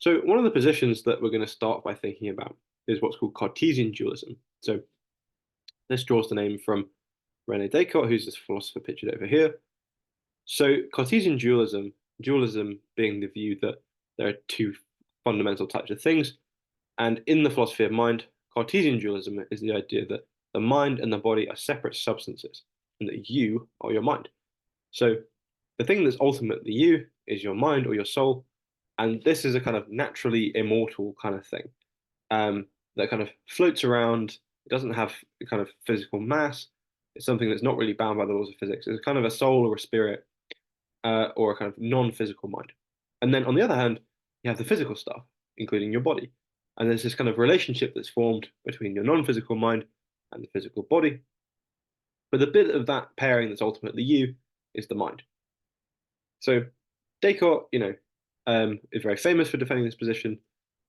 So one of the positions that we're going to start by thinking about is what's called Cartesian dualism. So this draws the name from René Descartes, who's this philosopher pictured over here. So Cartesian dualism, dualism being the view that there are two fundamental types of things, and in the philosophy of mind, Cartesian dualism is the idea that the mind and the body are separate substances, and that you are your mind. So the thing that's ultimately you is your mind or your soul, and this is a kind of naturally immortal kind of thing that kind of floats around. It doesn't have a kind of physical mass. It's something that's not really bound by the laws of physics. It's kind of a soul or a spirit or a kind of non-physical mind. And then on the other hand, you have the physical stuff, including your body. And there's this kind of relationship that's formed between your non-physical mind and the physical body. But the bit of that pairing that's ultimately you is the mind. So Descartes, is very famous for defending this position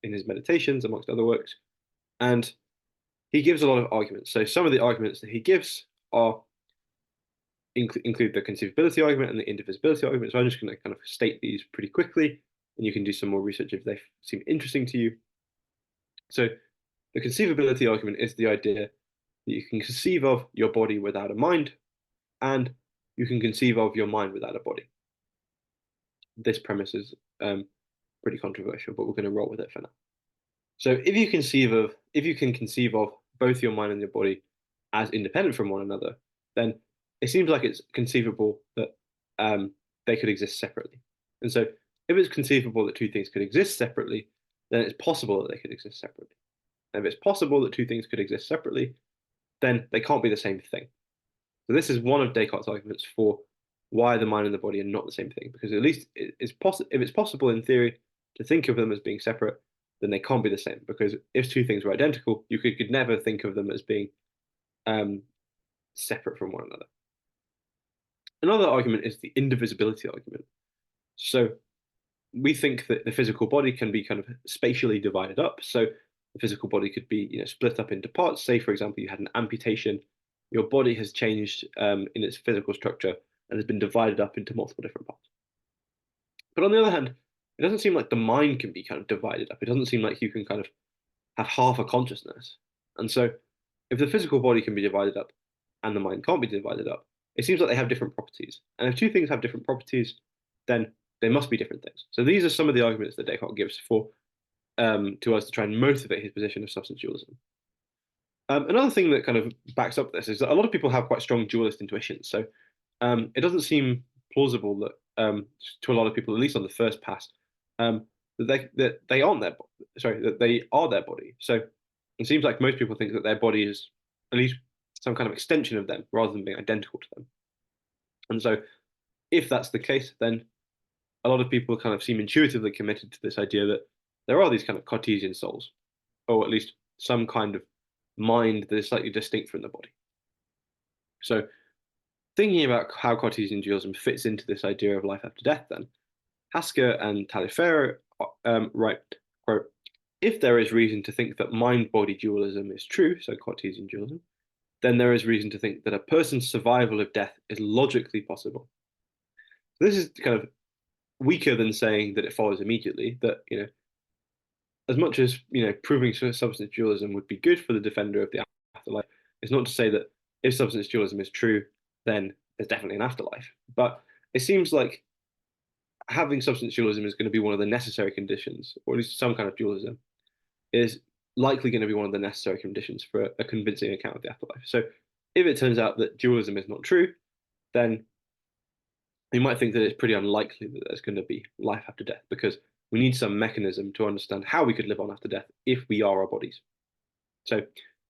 in his meditations, amongst other works. And he gives a lot of arguments. So some of the arguments that he gives are include the conceivability argument and the indivisibility argument. So I'm just going to kind of state these pretty quickly, and you can do some more research if they seem interesting to you. So the conceivability argument is the idea that you can conceive of your body without a mind, and you can conceive of your mind without a body. This premise is pretty controversial, but we're going to roll with it for now. So if you can conceive of both your mind and your body as independent from one another, then it seems like it's conceivable that they could exist separately. And so if it's conceivable that two things could exist separately, then it's possible that they could exist separately. And if it's possible that two things could exist separately, then they can't be the same thing. So this is one of Descartes' arguments for why the mind and the body are not the same thing, because at least if it's possible in theory to think of them as being separate, then they can't be the same. Because if two things were identical, you could never think of them as being separate from one another. Another argument is the indivisibility argument. So we think that the physical body can be kind of spatially divided up. So the physical body could be, split up into parts. Say, for example, you had an amputation. Your body has changed in its physical structure and has been divided up into multiple different parts. But on the other hand, it doesn't seem like the mind can be kind of divided up. It doesn't seem like you can kind of have half a consciousness. And so if the physical body can be divided up and the mind can't be divided up, it seems like they have different properties. And if two things have different properties, then they must be different things. So these are some of the arguments that Descartes gives for to us to try and motivate his position of substance dualism. Another thing that kind of backs up this is that a lot of people have quite strong dualist intuitions. So it doesn't seem plausible that to a lot of people, at least on the first pass, that they aren't their that they are their body. So it seems like most people think that their body is at least some kind of extension of them rather than being identical to them. And so if that's the case, then a lot of people kind of seem intuitively committed to this idea that there are these kind of Cartesian souls, or at least some kind of mind that is slightly distinct from the body. So thinking about how Cartesian dualism fits into this idea of life after death, then Hasker and Taillefer write, quote, if there is reason to think that mind-body dualism is true, so Cartesian dualism, then there is reason to think that a person's survival of death is logically possible. So this is kind of weaker than saying that it follows immediately, that, as much as, proving substance dualism would be good for the defender of the afterlife, it's not to say that if substance dualism is true, then there's definitely an afterlife. But it seems like having substance dualism is going to be one of the necessary conditions, or at least some kind of dualism, is likely going to be one of the necessary conditions for a convincing account of the afterlife. So if it turns out that dualism is not true, then you might think that it's pretty unlikely that there's going to be life after death, because we need some mechanism to understand how we could live on after death if we are our bodies. So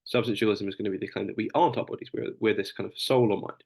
substance dualism is going to be the claim that we aren't our bodies, we're this kind of soul or mind.